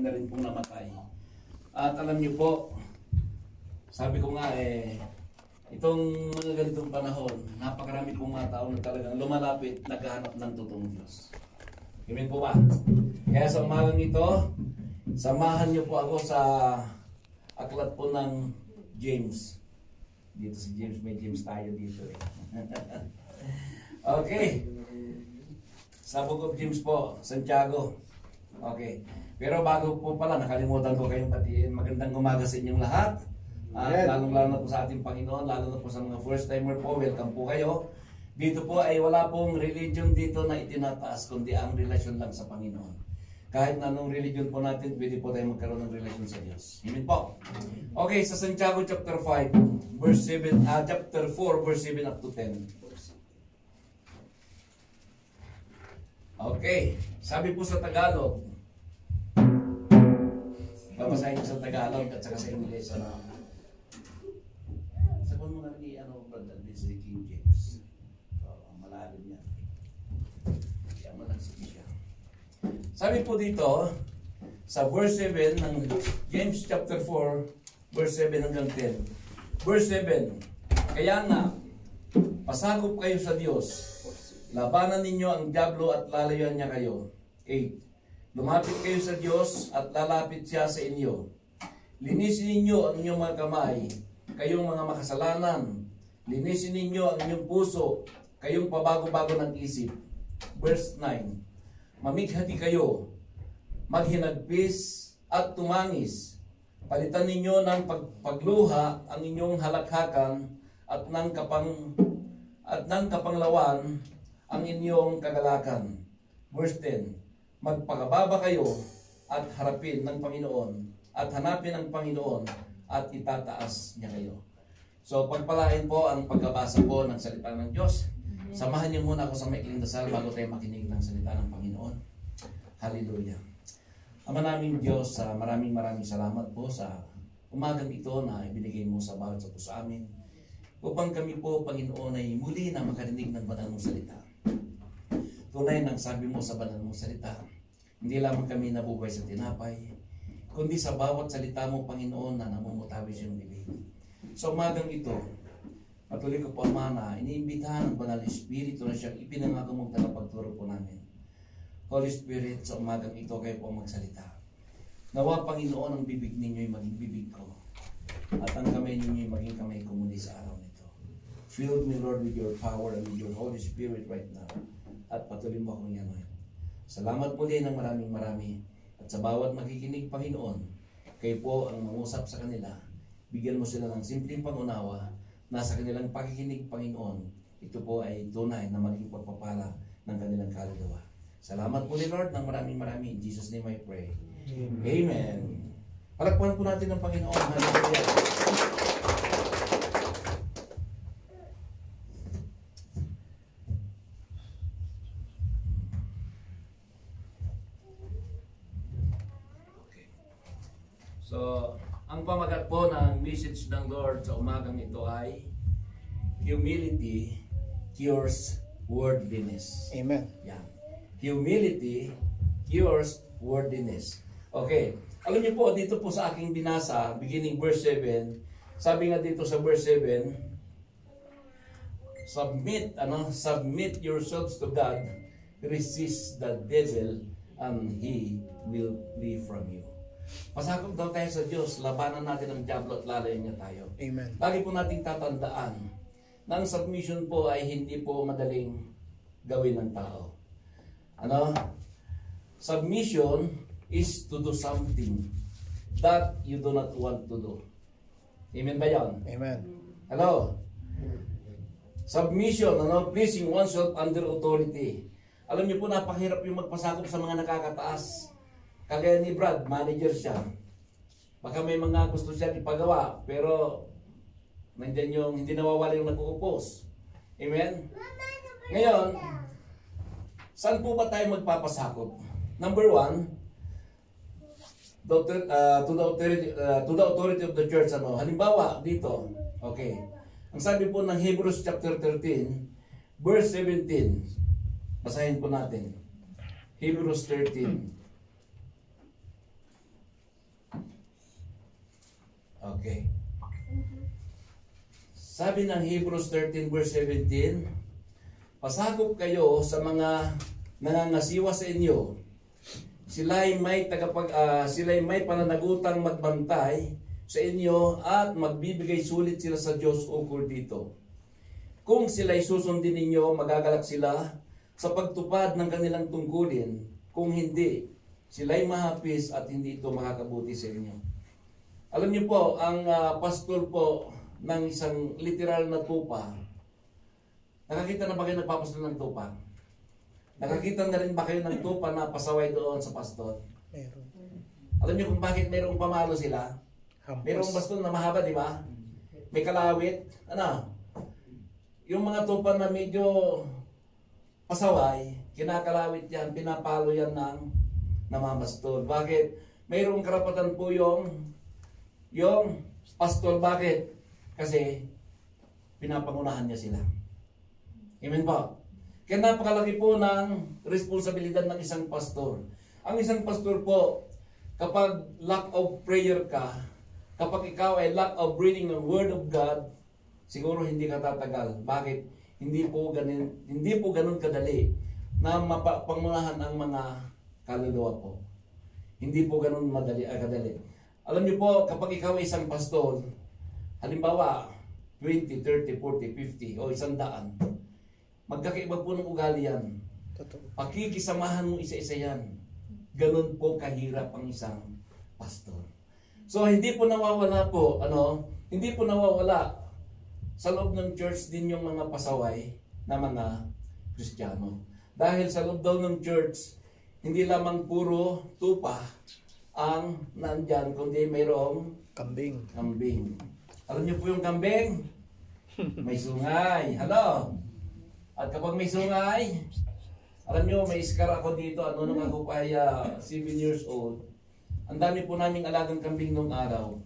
marami na rin pong namatay. At alam niyo po, sabi ko nga itong mga ganitong panahon, napakarami pong mga tao na talagang lumalapit, naghahanap ng totoong Diyos. Amen po ba? Kaya sa umagang ito, samahan niyo po ako sa aklat po ng James. Dito si James, may James tayo dito eh. Okay. Sa Book of James po, Santiago. Okay. Pero bago po pala, nakalimutan ko kayong patiin. Magandang umaga sa inyong lahat. At lalong-lalo na po sa ating Panginoon, lalo na po sa mga first timer po, welcome po kayo. Dito po ay wala pong religion dito na itinataas, kundi ang relasyon lang sa Panginoon. Kahit na anong religion po natin, pwede po tayo magkaroon ng relasyon sa Diyos. Amen po. Okay, sa Santiago chapter 5, verse 7, chapter 4, verse 7 up to 10. Okay, sabi po sa Tagalog, babasahin ko sa Tagalog at saka sa English. Sabihin mo na ni brother, this is King James. Malalim yan. Kaya mo lang siya. Sabi po dito, sa verse 7 ng James chapter 4, verse 7 hanggang 10. Verse 7, kaya nga, pasakop kayo sa Diyos. Labanan ninyo ang diablo at lalayuan niya kayo. 8. Lumapit kayo sa Diyos at lalapit siya sa inyo. Linisin ninyo ang inyong mga kamay, kayong mga makasalanan. Linisin ninyo ang inyong puso, kayong pabago-bago ng isip. Verse 9. Mamighati kayo, maghinagpis at tumangis. Palitan ninyo ng pagluha ang inyong halakhakan at ng kapanglawan ang inyong kagalakan. Verse 10. Magpakababa kayo at harapin ng Panginoon at hanapin ang Panginoon at itataas niya kayo. So pagpalain po ang pagkabasa po ng salita ng Diyos. Samahan niyo muna ako sa maikling dasal bago tayo makinig ng salita ng Panginoon. Hallelujah. Ama naming Diyos, maraming salamat po sa umagang ito na ibinigay mo sa bawat sa puso amin. Upang kami po, Panginoon, ay muli na makarinig ng banal mong salita. Tunay nang sabi mo sa banal mong salita, hindi lamang kami nabubuhay sa tinapay, kundi sa bawat salita mo, Panginoon, na namumutawis yung bibig. Sa umagang ito, patuloy ko po, Ama, na iniimbitahan ng Banal Espiritu na siyang ipinangako mong tagapagturo po namin. Holy Spirit, sa umagang ito kayo po magsalita. Nawa, Panginoon, ang bibig ninyo'y maging bibig ko, at ang kamay ninyo'y maging kamay ko muli sa araw nito. Fill me, Lord, with your power and with your Holy Spirit right now. At patuloy mo akong yaman. Salamat muli ng marami. At sa bawat makikinig, Panginoon, kayo po ang mangusap sa kanila. Bigyan mo sila ng simpleng pangunawa na sa kanilang pakikinig, Panginoon, ito po ay tunay na maging pagpapala ng kanilang kaluluwa. Salamat muli, Lord, ng marami. In Jesus' name I pray. Amen. Palakpakan po natin ng Panginoon. Hallelujah. So, ang pamagat po ng message ng Lord sa umagang ito ay humility cures worldliness. Amen. Yan. Humility cures worldliness. Okay. Alam niyo po, dito po sa aking binasa, beginning verse 7, sabi nga dito sa verse 7, submit yourselves to God, resist the devil, and he will flee from you. Pasakop daw tayo sa Diyos, labanan natin ang diablo at lalayan niya tayo. Amen. Lagi po nating tatandaan na ang submission po ay hindi po madaling gawin ng tao. Submission is to do something that you do not want to do. Amen ba yan? Amen. Hello? Submission, pleasing oneself under authority. Alam niyo po, napakahirap yung magpasakop sa mga nakakataas. Kagaya ni Brad, manager siya. Baka may mga gusto siya ipagawa, pero nandiyan yung hindi nawawala yung nag-upos. Amen? Ngayon, saan po ba tayo magpapasakop? Number 1, to the authority of the church. Halimbawa, dito, okay. Ang sabi po ng Hebrews chapter 13, verse 17. Basahin po natin. Hebrews 13. Okay. Sabi ng Hebrews 13 verse 17, pasakop kayo sa mga nangangasiwa sa inyo. Sila'y may pananagutang magbantay sa inyo at magbibigay sulit sila sa Diyos ukol dito. Kung sila'y susundin ninyo, magagalak sila sa pagtupad ng kanilang tungkulin. Kung hindi, sila'y mahapis at hindi ito makakabuti sa inyo. Alam niyo po, ang pastor po ng isang literal na tupa, nakakita na ba kayo nagpapastor ng tupa? Nakakita na rin ba kayo ng tupa na pasaway doon sa pastor? Meron. Alam niyo kung bakit mayroong pamalo sila? Hampos. Mayroong baston na mahaba, di ba? May kalawit. Ano? Yung mga tupa na medyo pasaway, kinakalawit yan, pinapalo yan ng namambaston. Bakit? Mayroong karapatan po yung pastor. Bakit? Kasi pinapangunahan niya sila. Amen po. Kaya napakalaki po ng responsibilidad ng isang pastor. Ang isang pastor po, kapag lack of prayer ka, kapag ikaw ay lack of reading ng Word of God, siguro hindi ka tatagal. Bakit? Hindi po ganun kadali na mapapangunahan ang mga kaluluwa po. Hindi po ganun kadali. Alam niyo po, kapag ikaw ay isang pastor, halimbawa 20, 30, 40, 50 o 100, magkakaiba po ng ugali yan. Totoo. Pakikisamahan mo isa-isa yan. Ganun po kahirap ang isang pastor. So hindi po nawawala po, hindi po nawawala sa loob ng church din yung mga pasaway na mga Kristiyano. Dahil sa loob daw ng church, hindi lamang puro tupa ang nandyan, kundi mayroong Kambing. kambing. Alam niyo po yung kambing? May sungay. Hello? At kapag may sungay, alam niyo, may iskar ako dito, nung ako pa ay 7 years old. Ang dami po naming alagang kambing nung araw.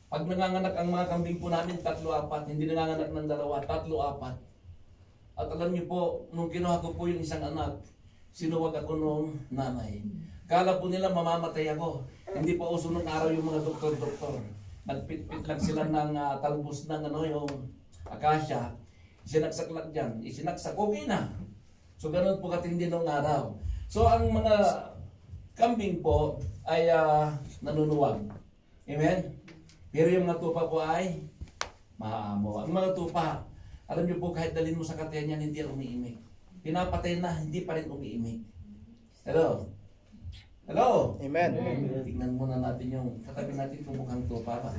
Pag nanganganak ang mga kambing po namin, 3-4, hindi nanganganak ng 2, 3-4. At alam niyo po, nung kinuha ko po yung isang anak, sinuwag ako nung nanay. Kala po nila mamamatay ako. Hindi pa uso nung araw yung mga doktor-doktor. Nagpit-pit lang sila ng talbos ng yung akasya. Isinaksak dyan. Isinaksak, okay na. So ganun po katindi nung araw. So ang mga kambing po ay nanunuwag. Amen? Pero yung mga tupa po ay maamo. Ang mga tupa, alam niyo po kahit dalhin mo sa katayan yan, hindi yan umiimik. Pinapatay na, hindi pa rin umiimik. Hello? Hello? Amen. Tignan muna natin yung katabi natin kung mukhang tupa ba.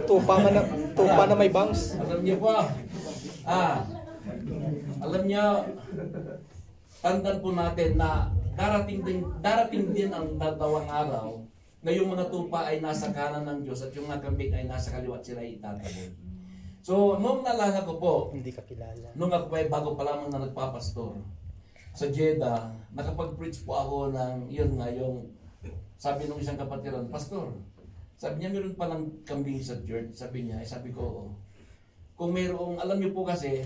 Tupa na may bangs. Alam niyo po, alam niyo, tandaan po natin na darating din ang dadawang araw na yung mga tupa ay nasa kanan ng Diyos at yung mga kambing ay nasa kaliwa at sila ay itatagod. So, nung naalala ko po, Hindi ka kilala. nung ako pa ay bago pa lamang na nagpapastor sa Jeddah, nakapag-preach po ako ng, yun nga, yung sabi nung isang kapatiran, Pastor, sabi niya, meron palang kambing sa church. Sabi niya, sabi ko, oo. Kung mayroong, alam niyo po kasi,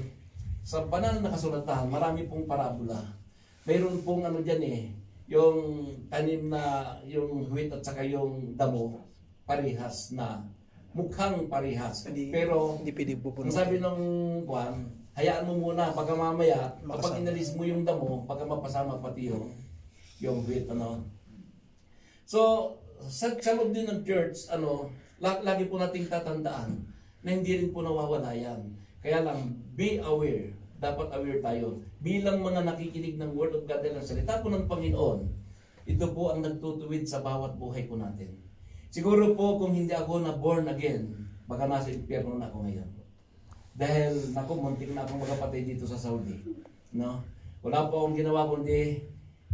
sa banal na kasulatan, marami pong parabola. Mayroon pong dyan yung tanim na, yung huwit at saka yung damo, parehas na, mukhang parehas. Pero, hindi pwede ang bubunutin. sabi ng Juan, hayaan mo muna, pagka mamaya, kapag Makasama. inalis mo yung damo, pagka mapasama pati yung huwit, So, sa loob din ng church, lagi po nating tatandaan na hindi rin po nawawala yan. Kaya lang, be aware. Dapat aware tayo. Bilang mga nakikinig ng Word of God ng salita po ng Panginoon, ito po ang nagtutuwid sa bawat buhay po natin. Siguro po kung hindi ako na born again, baka nasa impyerno na ako ngayon. Dahil, muntik na akong magapatay dito sa Saudi. No? Wala po akong ginawa kundi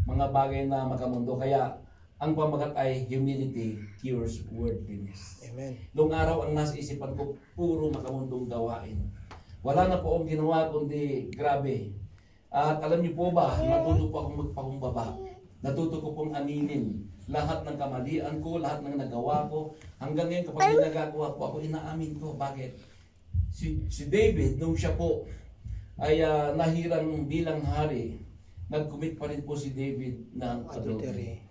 mga bagay na makamundo. Kaya, ang pamagat ay humility cures worldliness. Amen. Noong araw ang nasa isipan ko, puro makamundong gawain. Wala na po akong ginawa kundi grabe. At alam niyo po ba, natuto po akong magpakumbaba. Natuto ko pong aminin lahat ng kamalian ko, lahat ng nagawa ko. Hanggang ngayon kapag ginagawa ko, ako inaamin ko. Bakit? Si David, nung siya po ay nahirang bilang hari, nag-commit pa rin po si David ng adultery.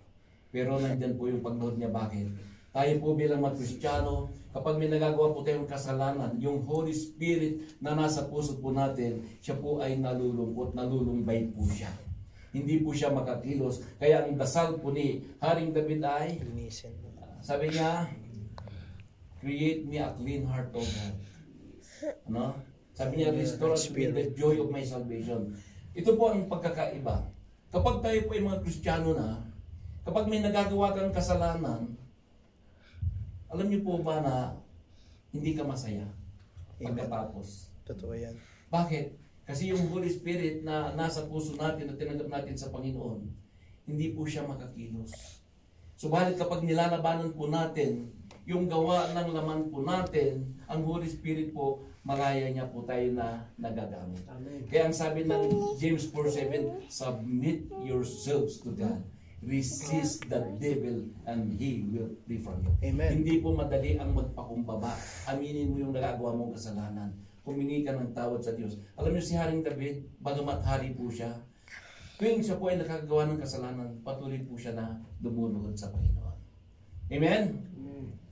Pero nandyan po yung pagluhod niya. Bakit? Tayo po bilang mga Kristiyano, kapag may nagagawa po tayong kasalanan, yung Holy Spirit na nasa puso po natin, siya po ay nalulungkot, nalulumbay po siya. Hindi po siya makakilos. Kaya ang dasal po ni Haring David ay, Linisin mo. sabi niya, create me a clean heart, O God. Ano? Sabi niya, restore unto me the joy of my salvation. Ito po ang pagkakaiba. Kapag tayo po ay mga Kristiyano na, kapag may nagagawa kang kasalanan, alam niyo po ba na hindi ka masaya pagkatapos? Totoo yan. Bakit? Kasi yung Holy Spirit na nasa puso natin at tinanggap natin sa Panginoon, hindi po siya makakilos. Subalit kapag nilalabanan po natin yung gawa ng laman po natin, ang Holy Spirit po, malaya niya po tayo na nagagamit. Amen. Kaya ang sabi ng James 4:7, submit yourselves to God. Resist the devil and he will flee from you. Amen. Hindi po madali ang magpakumbaba. Aminin mo yung nagagawa mong kasalanan. Humingi ka ng tawad sa Diyos. Alam niyo si Haring David, bagamat hari po siya, tuwing siya po ay nakagawa ng kasalanan, patuloy po siya na lumuluhod sa Panginoon. Amen?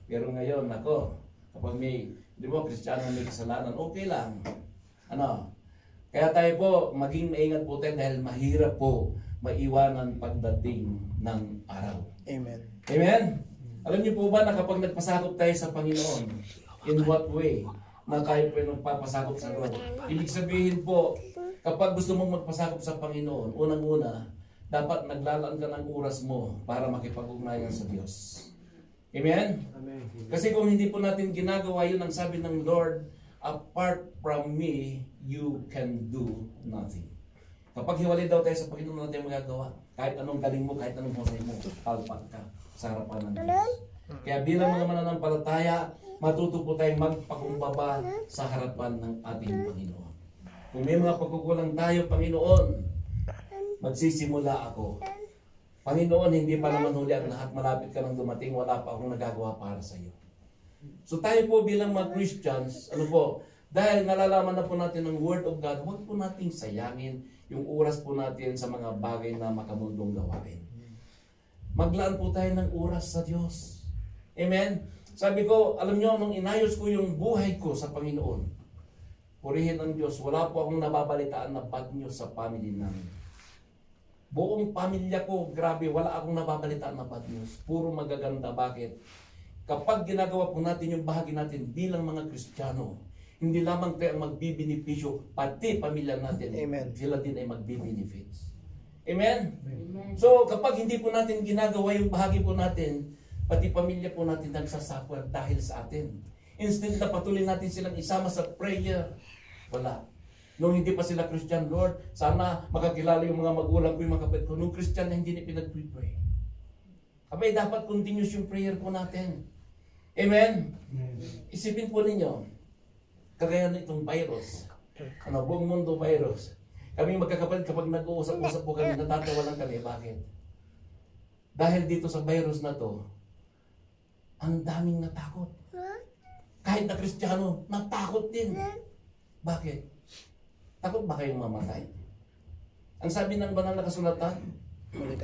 Pero ngayon, ako, kapag may, di ba, Kristiyano may kasalanan, okay lang. Ano? Kaya tayo po, maging maingat po tayo dahil mahirap po maiwanan pagdating ng araw. Amen. Amen? Alam niyo po ba na kapag nagpasakop tayo sa Panginoon, in what way na tayo po nagpapasakop sa Lord? Ibig sabihin po, kapag gusto mong magpasakop sa Panginoon, unang-una, dapat naglalaan ka ng oras mo para makipag-ugnayan sa Diyos. Amen? Amen. Kasi kung hindi po natin ginagawa yun, ang sabi ng Lord, apart from me, you can do nothing. Kapag hiwalay daw tayo sa Panginoon, natin magagawa. Kahit anong galing mo, kahit anong husay mo, palpak ka sa harapan ng Diyos. Kaya bilang mga mananampalataya, matuto po tayong magpakumbaba sa harapan ng ating Panginoon. Kung may mga pagkukulang tayo, Panginoon, magsisimula ako. Panginoon, hindi pa naman huli ang lahat. Malapit ka nang dumating, wala pa akong nagagawa para sa iyo. So tayo po bilang mga Christians, ano po, dahil nalalaman na po natin ang Word of God, huwag po nating sayangin yung oras po natin sa mga bagay na makamundong gawain. Maglaan po tayo ng oras sa Diyos. Amen? Sabi ko, alam nyo, nung inayos ko yung buhay ko sa Panginoon, purihin ang Diyos, wala po akong nababalitaan na bad news sa family namin. Buong pamilya ko, grabe, wala akong nababalitaan na bad news. Puro magaganda. Bakit? Kapag ginagawa po natin yung bahagi natin bilang mga Kristiyano, hindi lamang tayo ang magbibenepisyo, pati pamilya natin, Amen. sila din ay magbibenefits. Amen? So, kapag hindi po natin ginagawa yung bahagi po natin, pati pamilya po natin nagsasuffer dahil sa atin. Instead na patuloy natin silang isama sa prayer, wala. Nung hindi pa sila Christian, Lord, sana makakilala yung mga magulang ko, yung mga kapatid ko. Nung Christian na hindi na pinag-pray. Abay, dapat continuous yung prayer po natin. Amen? Isipin po ninyo, kagaya na itong virus. Ano, buong mundo virus. Kaming magkakapatid, kapag nag-uusap-usap po kami, natatawa lang kami. Bakit? Dahil dito sa virus na to, ang daming natakot. Kahit na Kristiyano, natakot din. Bakit? Takot ba kayong mamatay? Ang sabi ng banal na kasulatan,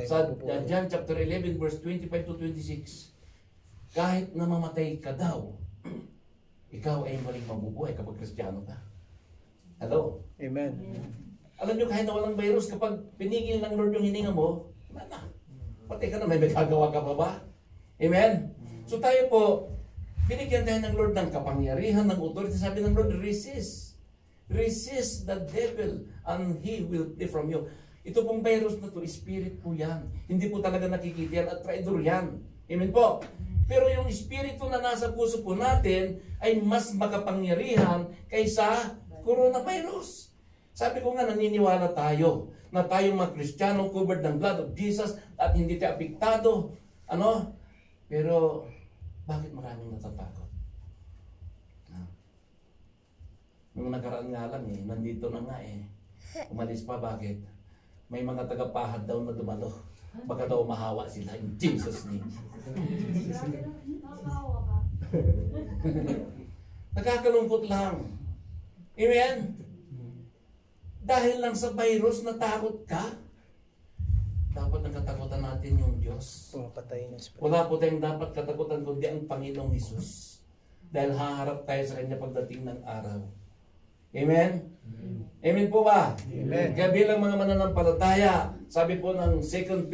sa John chapter 11 verse 25 to 26, kahit na mamatay ka daw, ikaw ay maling mabubuhay kapag Kristiyano ka. Hello? Amen. Alam nyo, kahit na walang virus, kapag pinigil ng Lord yung hininga mo, wala na. Patay ka na, may magagawa ka pa ba? Amen? So tayo po, binigyan tayo ng Lord ng kapangyarihan, ng authority. Sabi ng Lord, resist. Resist the devil and he will flee from you. Ito pong virus na to, spirit po yan. Hindi po talaga nakikita yan at traidor yan. Amen po? Pero yung espiritu na nasa puso po natin ay mas makapangyarihan kaysa coronavirus. Sabi ko nga, naniniwala tayo na tayong mga Kristiyano covered ng blood of Jesus at hindi tayo apektado. Ano? Pero bakit maraming natatakot? Nung nakaraan nga lang nandito na nga umalis pa, bakit? May mga tagapahad daw na dumalo. Baka daw mahawa sila in Jesus' name. Nakakalungkot lang. Amen? Dahil lang sa virus natakot ka? dapat ang katakutan natin yung Diyos. Pumapatay ng spirit. Wala po tayong dapat katakutan kundi ang Panginoong Hesus. Dahil haharap tayo sa Kanya pagdating ng araw. Amen? Amen po ba? Amen. Kaya bilang mga mananampalataya, sabi po ng 2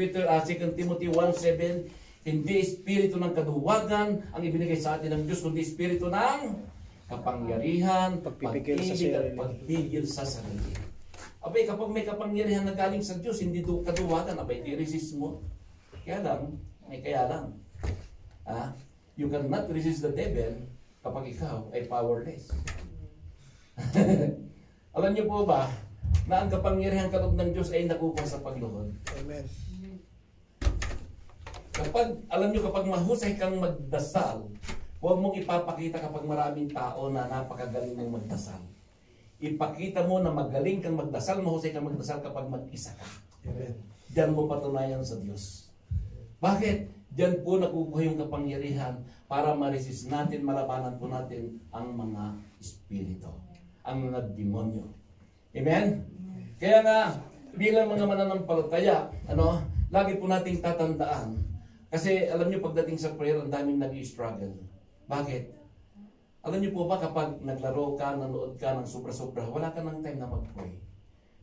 Timothy 1:7, hindi espiritu ng kaduwagan ang ibinigay sa atin ng Diyos, kundi espiritu ng kapangyarihan, Pagpipigil sa pag-ibig at sarili. pagpigil sa sarili. Abay, kapag may kapangyarihan na galing sa Diyos, hindi kaduwagan, abay, i-resist mo. Kaya lang, may kaya lang. You cannot resist the devil kapag ikaw ay powerless. Alam niyo po ba na ang kapangyarihan kaloob ng Diyos ay nakukuha sa pagluhod? Amen. Alam niyo, kapag mahusay kang magdasal, huwag mong ipapakita kapag maraming tao na napakagaling mong magdasal. Ipakita mo na magaling kang magdasal, mahusay kang magdasal kapag mag-isa ka. Amen. Diyan mo patunayan sa Diyos. Bakit? Diyan po nakukuha yung kapangyarihan para ma-resist natin, malabanan po natin ang mga espiritu, ang mga demonyo. Amen? Kaya nga, bilang mga mananampalataya, lagi po nating tatandaan. Kasi alam niyo, pagdating sa prayer, ang daming nag-i-struggle. Bakit? Alam niyo po ba, kapag naglaro ka, nanood ka ng sobra-sobra, wala ka ng time na mag-pray.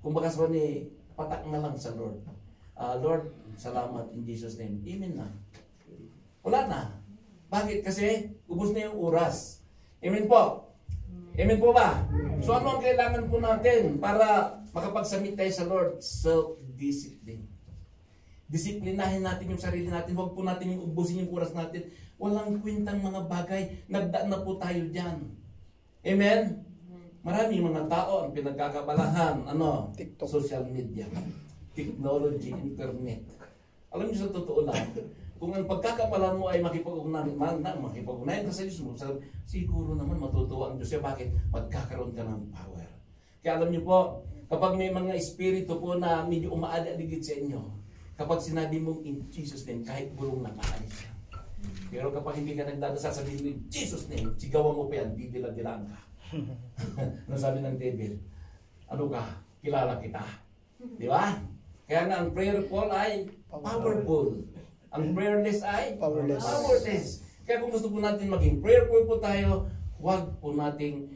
Kung baka sabi, patak na lang sa Lord. Lord, salamat in Jesus' name. Amen na. Wala na. Bakit? Kasi ubos na yung oras. Amen po. Amen po ba? So ano ang kailangan po natin para makapag-submit tayo sa Lord? Self-discipline. Disiplinahin natin yung sarili natin. Huwag po natin yung ubusin yung oras natin. Walang kwentang mga bagay. Nagdaan na po tayo dyan. Amen? Maraming mga tao ang pinagkakabalahan. TikTok. Social media. Technology, internet. Alam niyo, sa totoo lang, kung ang pagkakabalan mo ay makipag-ugnayan ka sa Diyos mo, siguro naman matutuwa ang Diyos. Bakit? Magkakaroon ka ng power. Kaya alam niyo po, kapag may mga espiritu po na medyo umaali-aligid sa inyo, kapag sinabi mong in Jesus' name, kahit bulong na maalis yan. Pero kapag hindi ka nagdadasal, sabihin mo in Jesus' name, sigawan mo pa yan, didila-dilaan ka. Ano sabi ng devil? Ano ka? Kilala kita. Di ba? Kaya nga ang prayerful ay powerful. Ang prayerless ay powerless. Kaya kung gusto po natin maging prayerful po tayo, huwag po nating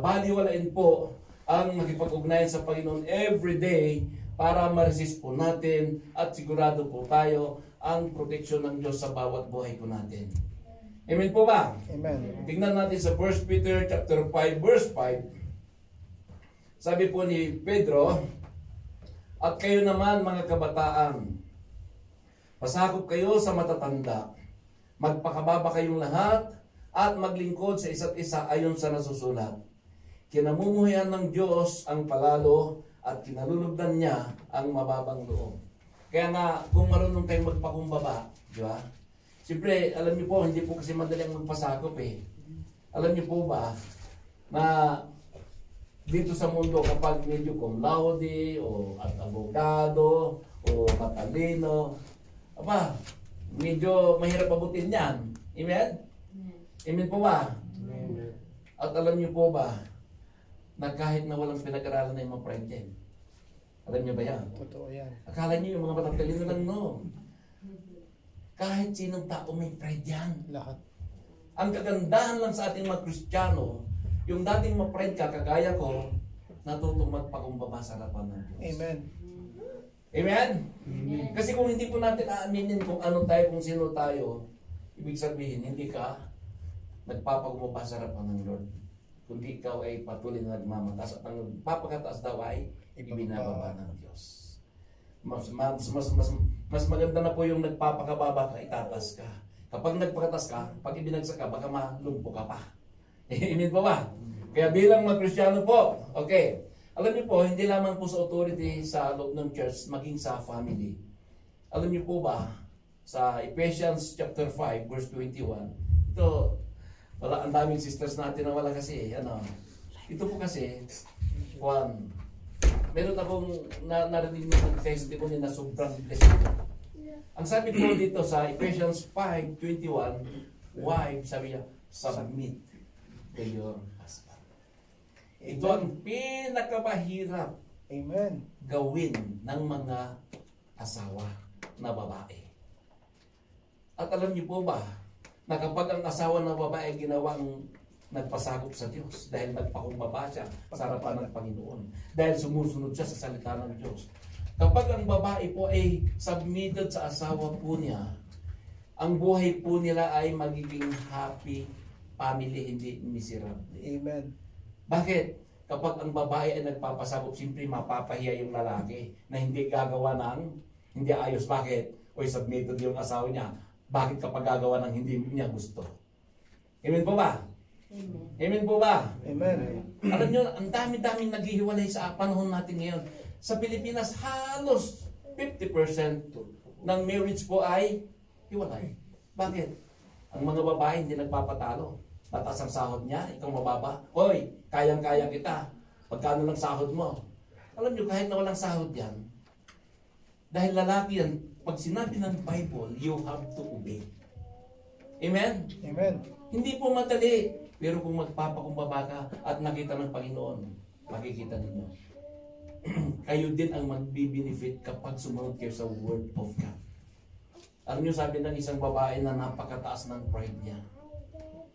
baliwalain po ang makipag-ugnayan sa Panginoon every day para ma-resist po natin at sigurado po tayo ang proteksyon ng Diyos sa bawat buhay po natin. Amen po ba? Amen. Tingnan natin sa 1 Peter chapter 5 verse 5. Sabi po ni Pedro, at kayo naman mga kabataan, pasakop kayo sa matatanda, magpakababa kayong lahat at maglingkod sa isa't isa ayon sa nasusulat. Kinamumuhayan ng Diyos ang palalo at kinalulugdan niya ang mababang loob. Kaya nga, kung marunong tayong magpakumbaba, di ba? Siyempre, alam niyo po, hindi po kasi madaling magpasakop eh. Alam niyo po ba na dito sa mundo kapag medyo cum laude o at abogado o matalino, medyo mahirap abutin yan. Amen? Amen po ba? Amen. At alam niyo po ba na kahit na walang pinag-aralan na yung mga pride yan? Alam niyo ba yan? Totoo yan. Akala niyo yung mga matatalino lang, no? Kahit sinong tao may pride yan. Lahat. Ang kagandahan lang sa ating mga Kristiyano, yung dating ma-pride ka, kagaya ko, natutong magpakumbaba sa harapan ng Diyos. Amen. Amen? Kasi kung hindi po natin aaminin kung ano tayo, kung sino tayo, ibig sabihin, hindi ka nagpapakumbaba sa harapan ng Lord. Kundi ikaw ay patuloy na nagmamataas at ang papakataas daw ay ibinababa ng Diyos. Mas maganda na po yung nagpapakababa ka, itatas ka. Kapag nagpakatas ka, pag ibinagsak ka, baka malumpo ka pa. Amen po ba? Kaya bilang mga Kristiyano po, okay, alam niyo po, hindi lamang po sa authority sa loob ng church, maging sa family. Alam niyo po ba, sa Ephesians chapter 5, verse 21, ito, wala, ang daming sisters natin na wala kasi, ito po kasi, meron akong narinig ng testimony na sobrang blessed. Ang sabi po dito sa Ephesians 5:21, wife, sabi niya, submit to your husband. Ito ang pinakamahirap Amen. gawin ng mga asawa na babae. At alam niyo po ba, na kapag ang asawa na babae ginawang nagpasakop sa Diyos dahil nagpakumbaba siya sa harapan ng Panginoon, dahil sumusunod siya sa salita ng Diyos. Kapag ang babae po ay submitted sa asawa po niya, ang buhay po nila ay magiging happy family, hindi miserable. Amen. Bakit? Kapag ang babae ay nagpapasakop, siyempre mapapahiya yung lalaki na hindi gagawa ng hindi ayos. Bakit? O submitted yung asawa niya. Bakit kapag gagawa ng hindi niya gusto? Amen po ba? Amen. Amen po ba? Amen. Alam nyo, ang dami-daming naghihiwalay sa panahon natin ngayon. Sa Pilipinas, halos 50% ng marriage po ay hiwalay. Bakit? Ang mga babae hindi nagpapatalo. Mataas ang sahod niya, ikaw mababa. Hoy, kayang-kaya kita. Pagkano lang sahod mo? Alam nyo, kahit na walang sahod yan, dahil lalaki yan, pag sinabi ng Bible, you have to obey. Amen? Amen. Hindi po madali. Pero kung magpapakumbaba ka at nakita ng Panginoon, makikita ninyo. Kayo din ang magbi-benefit kapag sumunod kayo sa Word of God. Alam nyo, sabi ng isang babae na napakataas ng pride niya.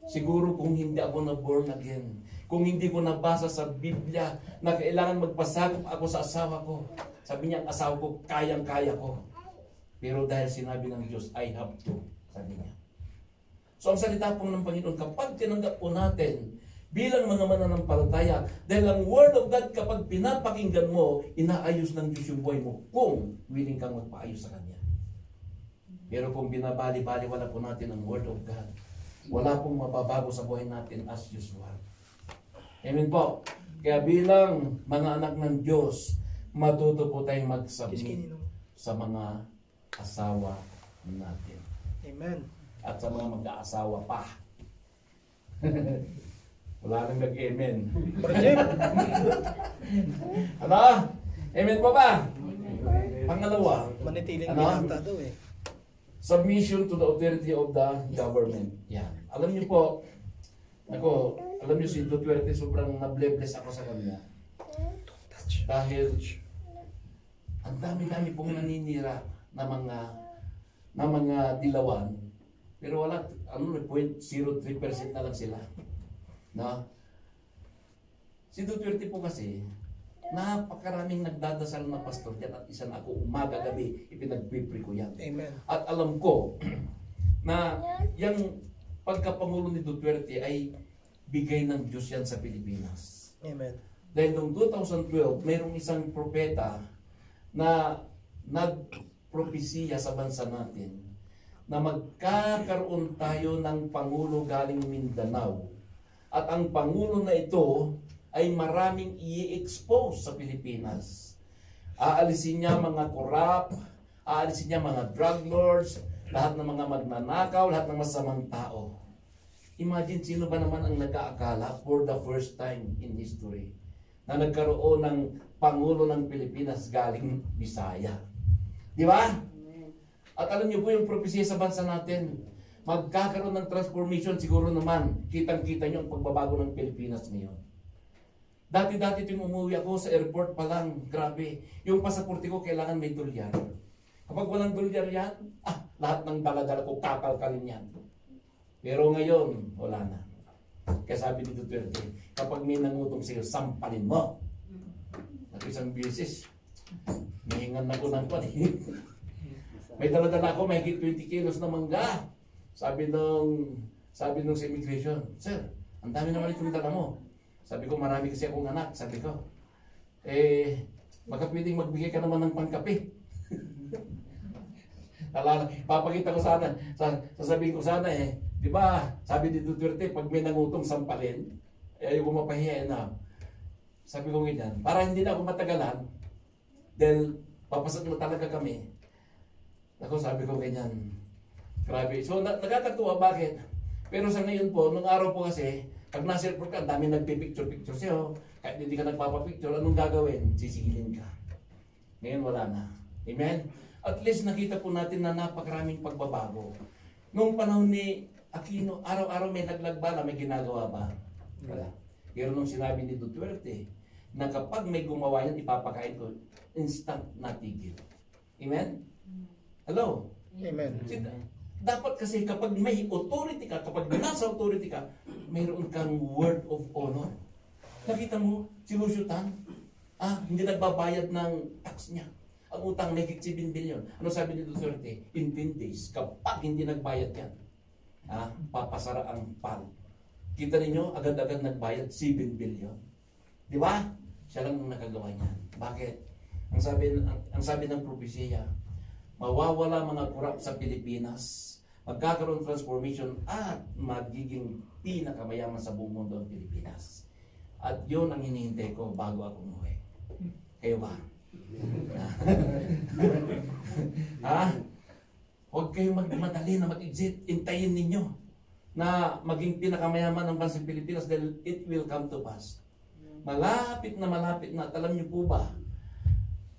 Siguro kung hindi ako na born again, kung hindi ko nabasa sa Biblia na kailangan magpasakop ako sa asawa ko, sabi niya, ang asawa ko, kayang-kaya ko. Pero dahil sinabi ng Diyos, I have to, sabi niya. So ang salita po ng Panginoon, kapag tinanggap po natin bilang mga mananampalataya, dahil ang Word of God kapag pinapakinggan mo, inaayos ng Diyos yung buhay mo kung willing kang magpaayos sa Kanya. Pero kung binabali-bali, wala po natin ang Word of God, wala pong mababago sa buhay natin as usual. Amen po. Kaya bilang mga anak ng Diyos, matuto po tayong mag-submit sa mga asawa natin. Amen. At sa mga mag-aasawa pa. Wala nang nag-amen. Project. Ano? Amen po ba? Pangalawa, Manitiling Ano? binata daw eh. submission to the authority of the government. Yan. Alam niyo po, alam niyo si Duterte, sobrang nabless ako sa kanya. Dahil ang dami-dami pong naninira na mga dilawan. Pero wala, 0.03% na lang sila. No? Si Duterte po kasi, napakaraming nagdadasal na pastor dyan at isa na ako umaga-gabi, ipinagpipri ko yan. Amen. At alam ko na yung pagkapangulo ni Duterte ay bigay ng Diyos yan sa Pilipinas. Amen. Dahil noong 2012, mayroong isang propeta na nagpropesiya sa bansa natin na magkakaroon tayo ng Pangulo galing Mindanao. At ang Pangulo na ito ay maraming i-expose sa Pilipinas. Aalisin niya mga corrupt, aalisin niya mga drug lords, lahat ng mga magnanakaw, lahat ng masamang tao. Imagine sino ba naman ang nag-aakala for the first time in history na nagkaroon ng Pangulo ng Pilipinas galing Bisaya. Di ba? At alam niyo po yung propesya sa bansa natin, magkakaroon ng transformation siguro naman, kitang-kita niyo ang pagbabago ng Pilipinas ngayon. Dati-dati tuwing umuwi ako sa airport pa lang, grabe, yung pasaporte ko kailangan may dolyar. Kapag walang dolyar yan, lahat ng dala-dala ko kakalkalin yan. Pero ngayon, wala na. Kaya sabi ni Duterte, kapag may nangutong sa'yo, sampalin mo. At isang beses, nahingan na ko ng pan. May dala-dala ako, may higit 20 kilos na mangga. Sabi nung sa immigration, Sir, ang dami naman itong dala mo. Sabi ko, marami kasi akong anak. Sabi ko, baka pwedeng magbigay ka naman ng pangkape. Papakita ko sana, sasabihin ko sana di ba, sabi ni Duterte, pag may nangutong sampalin, ayaw ko mapahiya na. Sabi ko ganyan, para hindi na ako matagalan, dahil papasok na talaga kami. Ako sabi ko ganyan, grabe. So nakakatuwa, bakit? Pero sa ngayon po, nung araw po kasi, pag nasa airport ka, ang dami nagpipicture-picture sa'yo. Kahit hindi ka nagpapapicture, anong gagawin? Sisigilin ka. Ngayon wala na. Amen? At least nakita po natin na napakaraming pagbabago. Noong panahon ni Aquino, araw-araw may naglagbala, may ginagawa ba? Wala. Pero nung sinabi ni Duterte, na kapag may gumawa yan, ipapakain ko, instant natigil. Amen? Hello? Amen. Dapat kasi kapag may authority ka, kapag nasa authority ka, mayroon kang word of honor. Nakita mo, si Lucio Tan, hindi nagbabayad ng tax niya. Ang utang may 7 billion. Ano sabi ni Duterte? In 10 days, kapag hindi nagbayad yan, papasara ang PAL. Kita ninyo, agad-agad nagbayad 7 billion. Di ba? Siya lang ang nakagawa niyan. Bakit? Ang sabi ng propesya, mawawala mga korap sa Pilipinas, magkakaroon transformation at magiging pinakamayaman sa buong mundo ang Pilipinas. At yun ang hinihintay ko bago ako umuwi. Kayo ba? Huwag kayong magmadali na mag-exit. Intayin ninyo na maging pinakamayaman ng bansang Pilipinas dahil it will come to pass. Malapit na malapit na. At alam niyo po ba,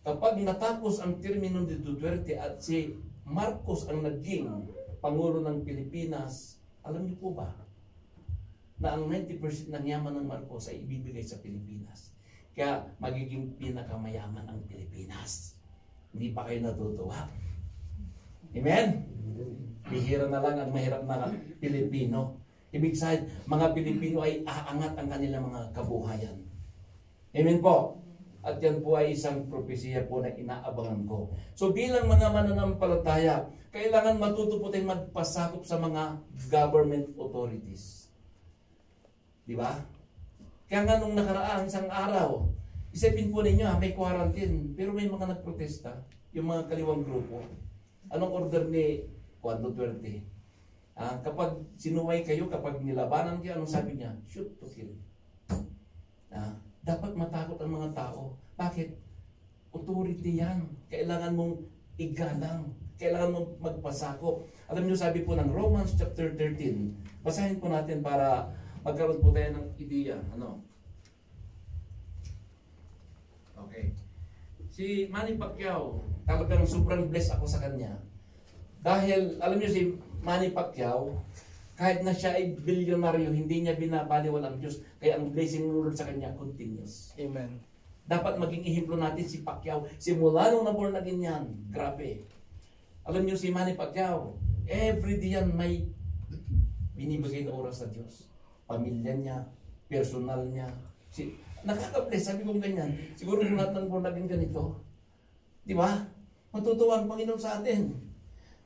kapag natapos ang termino ni Duterte at si Marcos ang naging Pangulo ng Pilipinas, alam niyo po ba na ang 90% ng yaman ng Marcos ay ibibigay sa Pilipinas? Kaya magiging pinakamayaman ang Pilipinas. Hindi pa kayo natutuwa? Amen? Bihira na lang ang mahirap na Pilipino. Ibig sabihin, mga Pilipino ay aangat ang kanilang mga kabuhayan. Amen po? At yan po ay isang propesya po na inaabangan ko. So bilang mga mananampalataya, kailangan matuto po tayong magpasakop sa mga government authorities. Di ba? Kaya nga nung nakaraan, isang araw, isipin po ninyo, may quarantine, pero may mga nagprotesta, yung mga kaliwang grupo. Anong order ni Juan Duterte? Kapag sinuway kayo, kapag nilabanan kayo, anong sabi niya? Shoot to kill. Dapat matakot ang mga tao. Bakit? Authority yan. Kailangan mong igalang. Kailangan mong magpasakop. Alam niyo, sabi po ng Romans chapter 13, basahin po natin para magkaroon po tayo ng ideya. Okay. Si Manny Pacquiao, talagang sobrang blessed ako sa kanya. Dahil, alam niyo si Manny Pacquiao, kahit na siya ay bilyonaryo, hindi niya binabaliwala ang Diyos. Kaya ang blessing ng Lord sa kanya, continuous. Amen. Dapat maging ehemplo natin si Pacquiao. Simula nung na-born na ganyan, grabe. Alam niyo si Manny Pacquiao, every day yan may binibigay na oras sa Diyos. Pamilya niya, personal niya. Nakaka-bless, sabi kong ganyan. Siguro kung lahat ng born naging ganito. Di ba? Matutuwa ang Panginoon sa atin.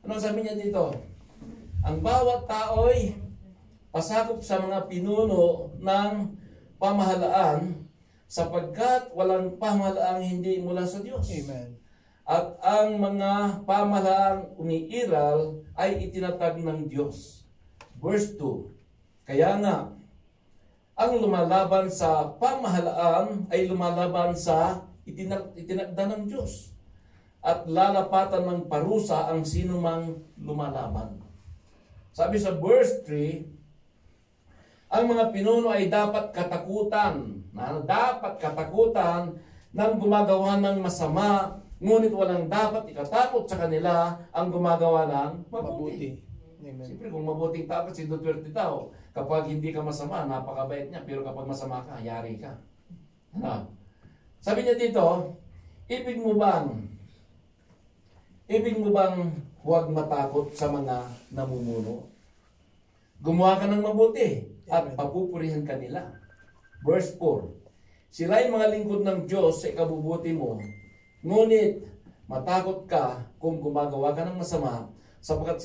Ano sabi niya dito? Ang bawat tao'y pasakop sa mga pinuno ng pamahalaan sapagkat walang pamahalaang hindi mula sa Diyos. Amen. At ang mga pamahalaang umiiral ay itinatag ng Diyos. Verse 2. Kaya nga, ang lumalaban sa pamahalaan ay lumalaban sa itinakda ng Diyos. At lalapatan ng parusa ang sino mang lumalaban. Sabi sa verse 3, ang mga pinuno ay dapat katakutan ng gumagawa ng masama, ngunit walang dapat ikatakot sa kanila ang gumagawa ng mabuti. Amen. Siyempre, kung mabuting tao, si Duterte daw, kapag hindi ka masama, napakabait niya, pero kapag masama ka, yari ka. Sabi niya dito, ibig mo bang huwag matakot sa mga namumuno? Gumawa ka ng mabuti at papupurihan ka nila. Verse 4. Sila'y mga lingkod ng Diyos sa ikabubuti mo, ngunit matakot ka kung gumagawa ka ng masama, sapagkat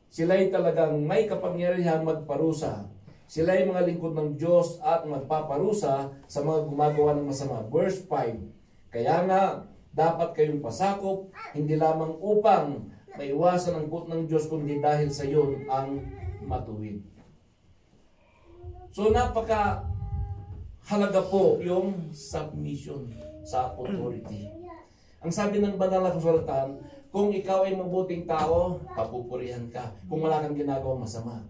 sila'y talagang may kapangyarihan magparusa. Sila'y mga lingkod ng Diyos at magpaparusa sa mga gumagawa ng masama. Verse 5. Kaya nga, dapat kayong pasakop, hindi lamang upang maiwasan ang gut ng Diyos, kundi dahil sa iyon ang matuwid. So napaka halaga po yung submission sa authority. Ang sabi ng banal na kasulatan, kung ikaw ay mabuting tao, papupurihan ka. Kung wala kang ginagawang masama.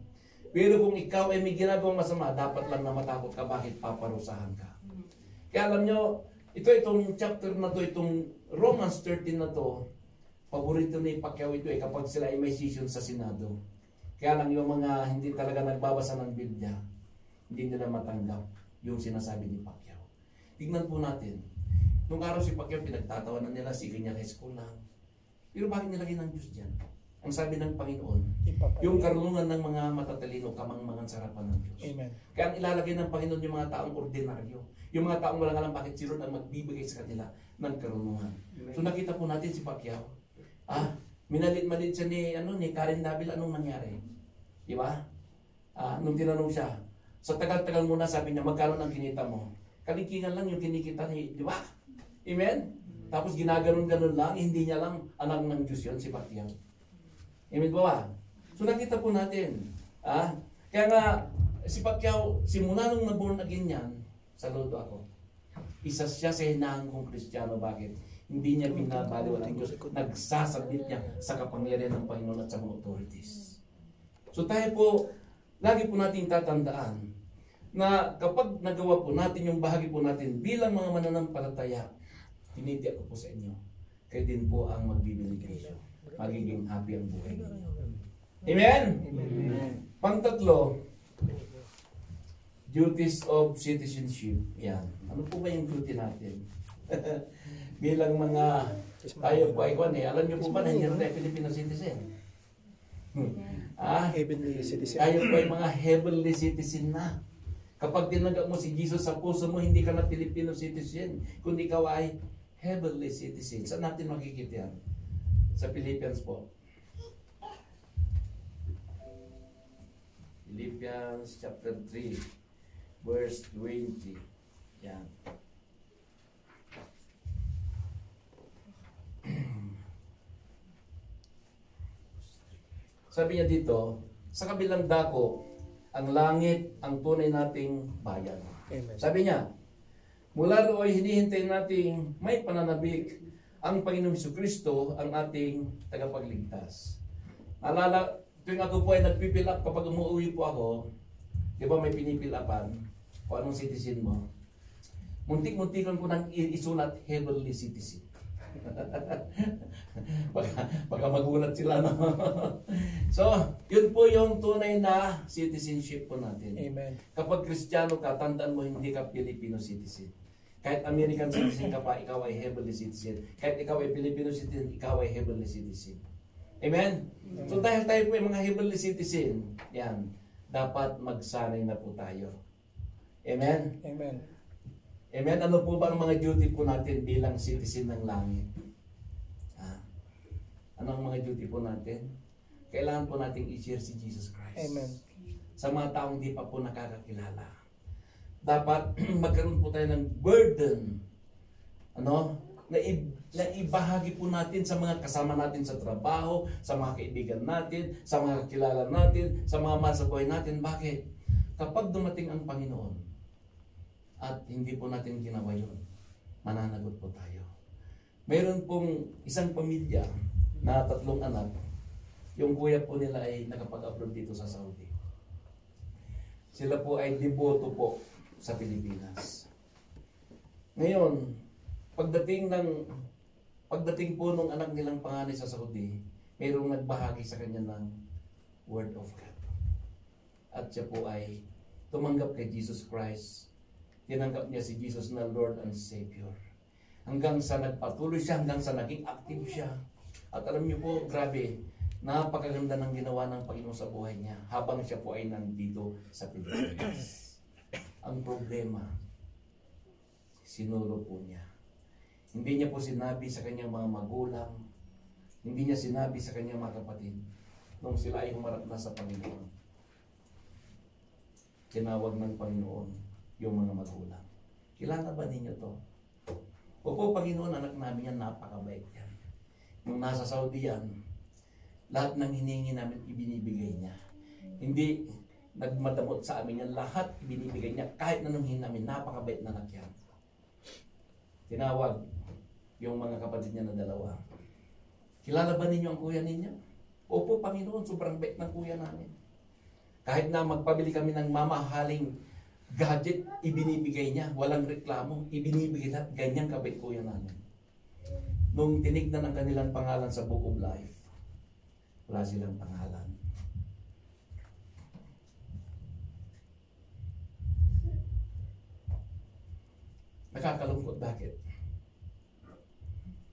Pero kung ikaw ay may ginagawang masama, dapat lang na matakot ka, bakit paparusahan ka. Kaya alam nyo, itong chapter na to, itong Romans 13 na to, paborito ni Pacquiao ito kapag sila ay may session sa Senado. Kaya lang yung mga hindi talaga nagbabasa ng Biblia, hindi nila matanggap yung sinasabi ni Pacquiao. tingnan po natin. Nung araw si Pacquiao, pinagtatawanan nila, sige niya high school lang. Pero bakit nilagay ng Diyos dyan? Ang sabi ng Panginoon, yung karunungan ng mga matatalino, kamangmangan sa harapan ng Diyos. Amen. Kaya ang ilalagay ng Panginoon yung mga taong ordinaryo. Yung mga taong walang alam bakit sino ang magbibigay sa kanila ng karunungan. So nakita po natin si Pacquiao. Minalit-malit siya ni Karen Davila, anong nangyari? Di ba? Nung tinanong siya, sa tagal-tagal muna sabi niya, magkano ang kinita mo? Kalikingan lang yung kinikita niya, di ba? Amen? Tapos ginaganon-ganon lang, hindi niya lang anak ng Diyos yun, si Pacquiao. Amen po ba? So nakita po natin. Kaya nga, si Pacquiao, simula nung naborn again yan, saludo ako. Isa siya sa hinahan kong Kristiyano. Bakit? Hindi niya binabaliwan ang Diyos. Nagsasabit niya sa kapangyarihan ng Panginoon at sa mga authorities. So tayo po, lagi po natin tatandaan na kapag nagawa po natin yung bahagi po natin bilang mga mananampalataya, tinitiyak ko po sa inyo, kayo din po ang magbibenepisyo. Magiging happy ang buhay ninyo. Amen? Amen. Pangtatlo, duties of citizenship. Yan. Ano po ba yung duty natin? Bilang mga tayo po ay alam niyo po ba na hindi tayo Filipino citizen? Heavenly citizen. Tayo po ay mga heavenly citizen na. Kapag tinanggap mo si Jesus sa puso mo, hindi ka na Filipino citizen, kundi ikaw ay heavenly citizen. Saan natin makikita yan? Sa Philippians po. Philippians chapter 3, verse 20. Yan. Sabi niya dito, sa kabilang dako, ang langit ang tunay nating bayan. Amen. Sabi niya, mula rooy hinihintay nating may pananabik ang Panginoong Jesucristo ang ating tagapagligtas. Alala, tuwing ako po ay nagpipill up kapag umuwi po ako, di ba may pinipill upan kung anong citizen mo? Muntik-muntikan ko nang isulat heavenly citizen. baka magulat sila, no? So, yun po yung tunay na citizenship po natin. Amen. Kapag Kristiyano ka, tandaan mo hindi ka Filipino citizen. Kahit American citizen ka pa, ikaw ay heavenly citizen. Kahit ikaw ay Filipino citizen, ikaw ay heavenly citizen. Amen? So dahil tayo po ay mga heavenly citizen, yan, dapat magsanay na po tayo. Amen? Amen. Amen? Ano po ba ang mga duty po natin bilang citizen ng langit? Ano ang mga duty po natin? Kailangan po natin i-share si Jesus Christ. Amen. Sa mga taong hindi pa po nakakakilala. Dapat magkaroon po tayo ng burden, na ibahagi po natin sa mga kasama natin sa trabaho, sa mga kaibigan natin, sa mga kakilala natin, sa mga mahal sa buhay natin. Bakit? Kapag dumating ang Panginoon at hindi po natin ginawa yun, mananagot po tayo. Mayroon pong isang pamilya na 3 anak. Yung kuya po nila ay nakapag-abroad dito sa Saudi. Sila po ay deboto po sa Pilipinas. Ngayon, pagdating po nung anak nilang panganay sa Saudi, mayroong nagbahagi sa kanya ng Word of God. At siya po ay tumanggap kay Jesus Christ. Tinanggap niya si Jesus na Lord and Savior. Hanggang sa nagpatuloy siya, hanggang sa naging active siya. At alam niyo po, grabe, napakaganda ng ginawa ng Panginoon sa buhay niya habang siya po ay nandito sa Pilipinas. Ang problema, sinuro po niya. Hindi niya po sinabi sa kanyang mga magulang, hindi niya sinabi sa kanyang mga kapatid, nung sila ay humarap na sa Panginoon. Tinawag ng Panginoon yung mga magulang. Kilala ba ninyo to? Opo, Panginoon, anak namin yan, napakabait yan. Nung nasa Saudi yan, lahat ng hiningi namin ibinibigay niya. Hindi nagmadamot sa amin yan. Lahat ibinibigay niya. Kahit na nung hiningi namin, napakabait na anak yan. Tinawag yung mga kapatid niya na 2. Kilala ba ninyo ang kuya ninyo? Opo, Panginoon, sobrang bait ng kuya namin. Kahit na magpabili kami ng mamahaling gadget, ibinibigay niya. Walang reklamo, ibinibigay lahat. Ganyan kabait kuya namin. Nung tinignan ang kanilang pangalan sa Book of Life, wala silang pangalan. Nakakalungkot. Bakit?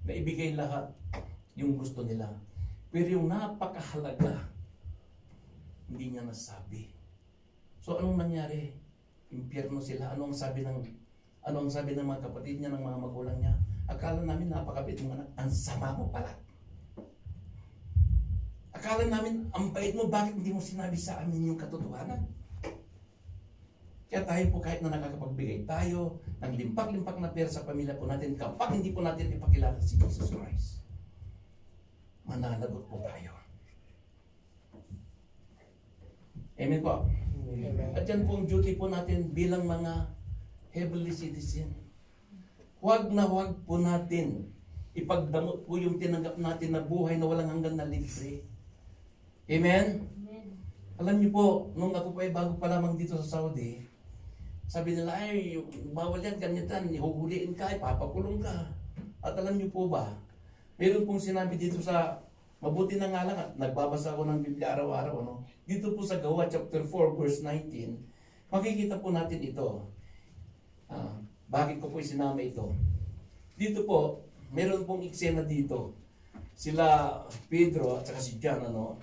Naibigay lahat yung gusto nila. Pero yung napakahalaga, hindi niya nasabi. So anong nangyari? Impyerno sila. Ano ang sabi ng mga kapatid niya, ng mga magulang niya? Akala namin napakabait ng anak. Ang sama mo pala. Akala namin ang bait mo. Bakit hindi mo sinabi sa amin yung katotohanan? Kaya tayo po, kahit na nakakapagbigay tayo ng limpak-limpak na pera sa pamilya po natin, kapag hindi po natin ipakilala si Jesus Christ, mananagot po tayo. Amen po. Amen. At yan po ang duty po natin bilang mga heavenly citizen. Huwag na huwag po natin ipagdamot po yung tinanggap natin na buhay na walang hanggan na libre. Amen? Amen. Alam niyo po, nung ako pa ay bago pa lamang dito sa Saudi, sabi nila, ay, bawal yan, ganyan, ihuhuliin ka, ipapakulong ka. At alam niyo po ba, meron pong sinabi dito sa, mabuti na nga lang, at nagbabasa ako ng Biblia araw-araw, no? Dito po sa Gawa chapter 4, verse 19, makikita po natin ito. Bakit ko po isinama ito? Dito po, meron pong eksena dito. Sila Pedro at saka si John, ano?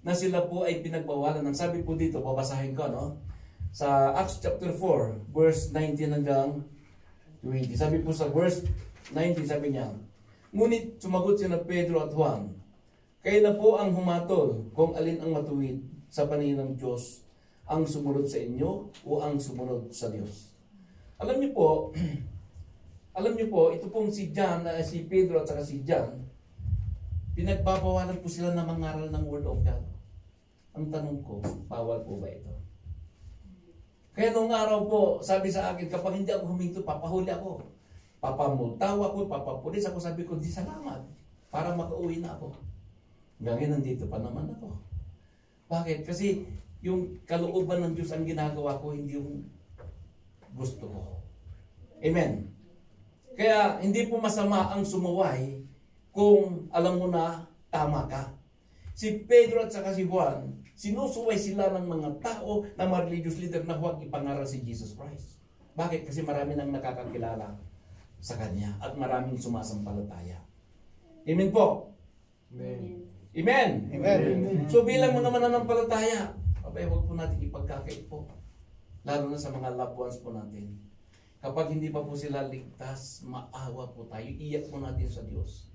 Na sila po ay pinagbawalan. Ang sabi po dito, babasahin ko, no? Sa Acts chapter 4, verse 19 hanggang 20. Sabi po sa verse 19, sabi niya, ngunit sumagot sina Pedro at Juan, kayo na po ang humatol kung alin ang matuwid sa paningin ng Diyos, ang sumunod sa inyo o ang sumunod sa Diyos. Alam niyo po, ito pong si John, si Pedro at saka si John, pinagbabawalan po sila na mangaral ng Word of God. Ang tanong ko, bawal po ba ito? Kaya nung araw po, sabi sa akin, kapag hindi ako huminto, papahuli ako. Papamultaw ako, papapulis ako. Sabi ko, di salamat. Para makauwi na ako. Hanggang nandito pa naman ako. Bakit? Kasi yung kalooban ng Diyos ang ginagawa ko, hindi yung gusto ko. Amen. Kaya hindi po masama ang sumuway kung alam mo na tama ka. Si Pedro at saka si Juan, sinusuway sila ng mga tao, ng mga religious leader na huwag ipangaral si Jesus Christ. Bakit? Kasi marami nang nakakakilala sa Kanya at maraming sumasampalataya. Amen po. Amen. Amen. Amen. So bilang mga mananampalataya, huwag po natin ipagkakait po. Lalo na sa mga loved ones po natin. Kapag hindi pa po sila ligtas, maawa po tayo. Iyak po natin sa Diyos.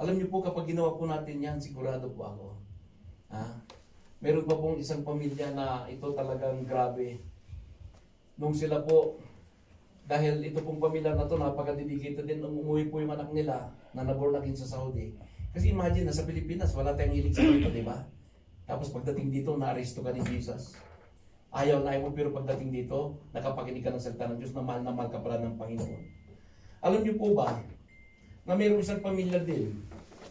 Alam niyo po, kapag ginawa po natin yan, sigurado po ako. Meron pa pong isang pamilya na ito talagang grabe. Nung sila po, dahil ito pong pamilya na to, napaka-dedicated din, nung umuwi po yung anak nila na naborn again sa Saudi. Kasi imagine, nasa Pilipinas, wala tayong hilig sa dito, di ba? Tapos pagdating dito, na-arresto ka ni Jesus. Ayaw na ayaw mo, pero pagdating dito, nakapakinig ka ng salita ng Diyos, na mahal ka pala ng Panginoon. Alam niyo po ba, na mayroong isang pamilya din,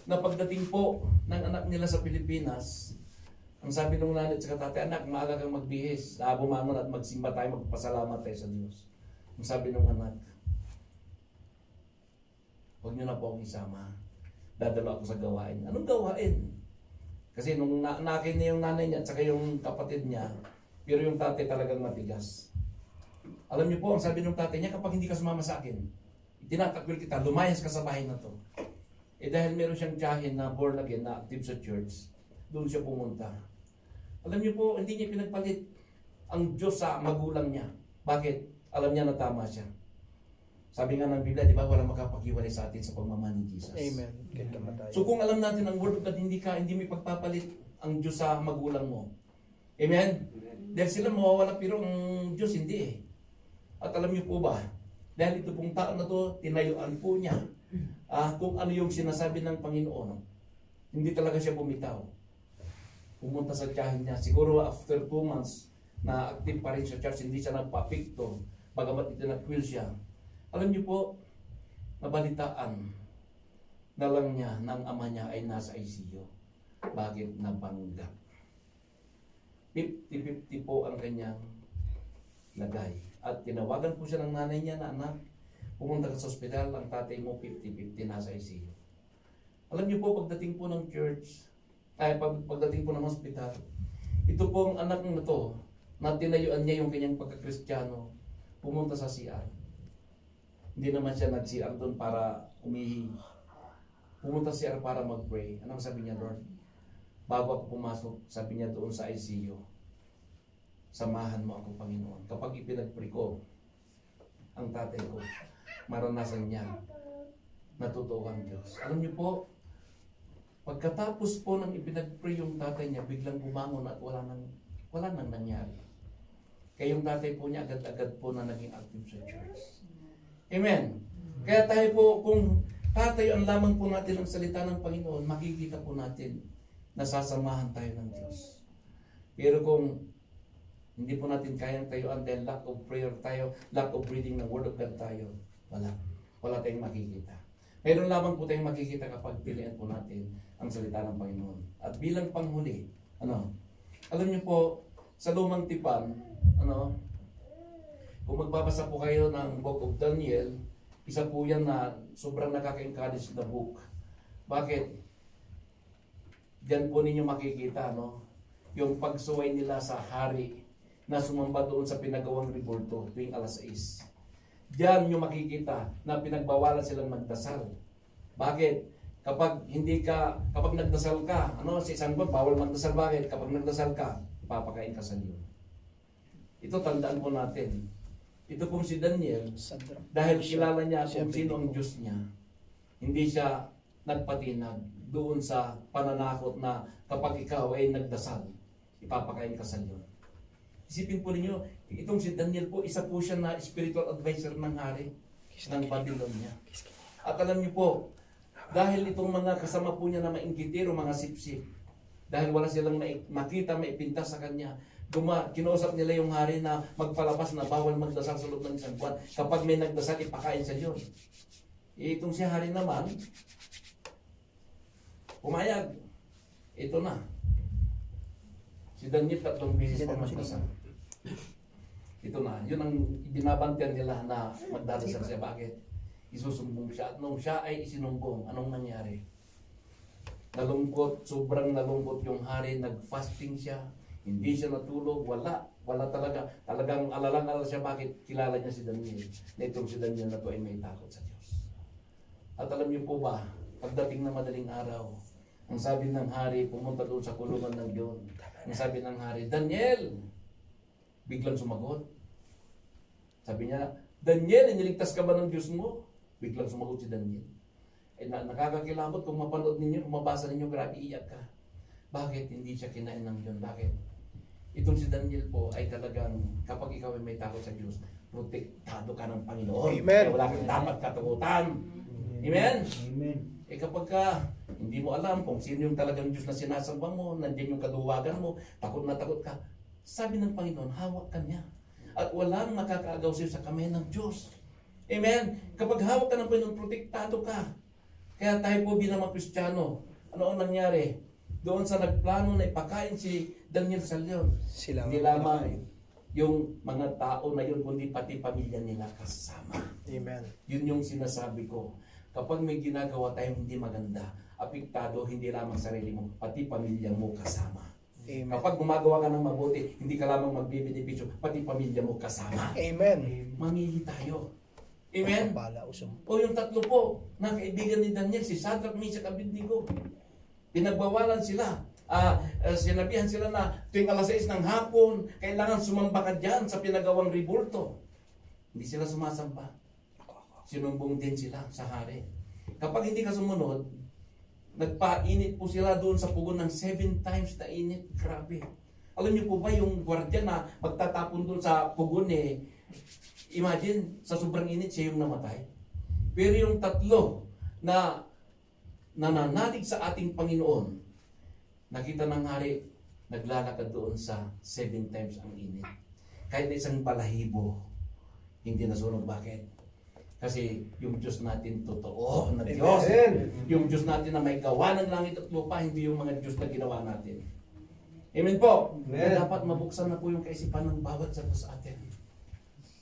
na pagdating po ng anak nila sa Pilipinas, ang sabi ng nanay at saka tatay, anak, maaga kang magbihis, bumangon at magsimba tayo, magpasalamat tayo sa Diyos. Ang sabi ng anak, huwag niyo na po akong isama, dadalo ako sa gawain. Anong gawain? Kasi nung naakin niya yung nanay niya at saka yung kapatid niya, pero yung tatay talagang matigas. Alam niyo po, ang sabi ng tatay niya, kapag hindi ka sumama sa akin, tinatakwil kita, lumayas ka sa bahay na to. Dahil meron siyang tiyahin na born again, na active sa church, doon siya pumunta. Alam niyo po, hindi niya pinagpalit ang Diyos sa magulang niya. Bakit? Alam niya na tama siya. Sabi nga ng Biblia, di ba, walang makapakiwalay sa atin sa pagmamahal ni Jesus. Amen. Kaya So kung alam natin ang Word of God, hindi may pagpapalit ang Diyos sa magulang mo. Amen? Dahil sila mawawala, pero ang Diyos hindi eh. At alam niyo po ba, dahil ito pong tao na to, tinayuan po niya kung ano yung sinasabi ng Panginoon. Hindi talaga siya bumitaw. Pumunta sa tiyahin niya. Siguro after 2 months na active pa rin sa church, hindi siya nagpapikto. Bagamat itinakwil siya. Alam niyo po, nabalitaan na lang niya ng ama niya ay nasa ICU. Bakit? Nabanggap. 50-50 po ang kanyang lagay. At tinawagan po siya ng nanay niya na, anak, pumunta ka sa ospital, ang tatay mo 50-50 nasa ICU. Alam niyo po, pagdating po ng church, pagdating po ng ospital, ito pong anak na to, na tinayuan niya yung kanyang pagkakristyano, pumunta sa CR. Hindi naman siya nag-CR doon para umihi. Pumunta sa CR para mag-pray. Anong sabi niya, Lord? Bago ako pumasok, sabi niya doon sa ICU, samahan mo ako, Panginoon. Kapag ipinag-pray ko, ang tatay ko, maranasan niya na totoo ang Diyos. Alam niyo po, pagkatapos po ng ipinag-pray yung tatay niya, biglang bumangon at wala nang nangyari. Kaya yung tatay po niya agad-agad po na naging active sa church. Amen. Kaya tayo po, kung tatayo ang lamang po natin ang salita ng Panginoon, makikita po natin na sasamahan tayo ng Diyos. Pero kung hindi po natin kayang tayuan dahil lack of prayer tayo, lack of reading ng Word of God tayo, wala tayong makikita. Meron lamang po tayong makikita kapag pilihan po natin ang salita ng Panginoon. At bilang panghuli, alam niyo po, sa lumang tipan, kung magbabasa po kayo ng Book of Daniel, isa po yan na sobrang nakaka-encourage na book. Bakit? Diyan po ninyo makikita, yung pagsuway nila sa hari na sumamba doon sa pinagawang rebulto tuwing alas 6. Diyan nyo makikita na pinagbawalan silang magdasal. Bakit? Kapag nagdasal ka, si isang buwan, bawal magdasal. Bakit? Kapag nagdasal ka, ipapakain ka sa Diyos. Ito tandaan po natin. Ito pong si Daniel, dahil kilala niya kung sino ang Diyos niya, hindi siya nagpatinag doon sa pananakot na kapag ikaw ay nagdasal, ipapakain ka sa Diyos. Isipin po ninyo, itong si Daniel po, isa po siya na spiritual advisor ng hari ng Babylonia. At alam niyo po, dahil itong mga kasama po niya na maingkitero, mga sipsip, dahil wala silang makita, maipinta sa kanya, kinausap nila yung hari na magpalabas na bawal magdasal sa loob ng isang buwan. Kapag may nagdasal, ipakain sa Diyos. Itong si hari naman, pumayag. Ito na. Si Daniel 3 beses pa magdasal. Ito na. Yun ang binabantiyan nila na magdadasal siya. Bakit? Isusumbong siya. At nung siya ay isinumbong, anong nangyari? Nalungkot, sobrang nalungkot yung hari. Nag-fasting siya. Hindi siya natulog. Wala talaga. Talagang alalang-alala siya. Bakit? Kilala niya si Daniel. Na itong si Daniel na to ay may takot sa Diyos. At alam niyo po ba, pagdating na madaling araw, ang sabi ng hari, pumunta doon sa kulungan ng Diyon. Ang sabi ng hari, Daniel! Biglang sumagot. Sabi niya, Daniel, iniligtas ka ba ng Diyos mo? Biglang sumagot si Daniel. Nakakakilabot kung mapanood ninyo, kung mabasa ninyo, grabe iyak ka. Bakit hindi siya kinain ng Diyon? Bakit? Itong si Daniel po ay talagang, kapag ikaw ay may takot sa Diyos, protektado ka ng Panginoon. Amen. Kaya wala kang dapat katakutan. Amen? Amen. Kapag hindi mo alam kung sino yung talagang Diyos na sinasamba mo, nandiyan yung kaduwagan mo, takot na takot ka, sabi ng Panginoon, hawak ka niya. At walang makakaagaw sa'yo sa kamay ng Diyos. Amen? Kapag hawak ka ng Panginoon, protektado ka. Kaya tayo po bilang mga Kristiyano, ano ang nangyari? Doon sa nagplano na ipakain si Daniel sa leon, hindi lamang yung mga tao na yun, kundi pati pamilya nila kasama. Amen. Yun yung sinasabi ko. Kapag may ginagawa tayong hindi maganda, apektado hindi lamang sarili mo, pati pamilya mo kasama. Amen. Kapag gumagawa ka ng mabuti, hindi ka lamang magbibenepisyo, pati pamilya mo kasama. Amen. Mamili tayo. Amen? O yung tatlo po, na kaibigan ni Daniel, si Shadrach, Meshach, Abednego. Pinagbawalan sila. Sinabihan sila na tuwing alas 6 ng hapon, kailangan sumamba ka dyan sa pinagawang rebulto. Hindi sila sumasamba. Sinumbong din sila sa hari. Kapag hindi ka sumunod, nagpainit po sila doon sa pugon ng 7 times na init. Grabe. Alam niyo po ba yung gwardiya na magtatapon doon sa pugon imagine, sa sobrang init siya yung namatay. Pero yung tatlo na nananalig sa ating Panginoon, nakita ng hari, naglalakad doon sa 7 times ang init. Kahit na isang balahibo, hindi nasunog. Bakit? Kasi yung Diyos natin totoo na Diyos. Yung Diyos natin na may gawa ng langit at lupa, hindi yung mga Diyos na ginawa natin. Amen po. Amen. Dapat mabuksan na po yung kaisipan ng bawat sa atin.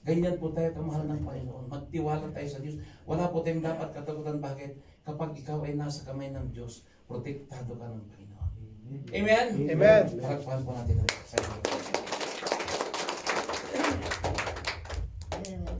Ganyan po tayo kamahal ng Panginoon. Magtiwala tayo sa Diyos. Wala po tayong dapat katakutan. Bakit? Kapag ikaw ay nasa kamay ng Diyos, protektado ka ng Panginoon. Amen? Amen. Palagpahan po natin ang Amen.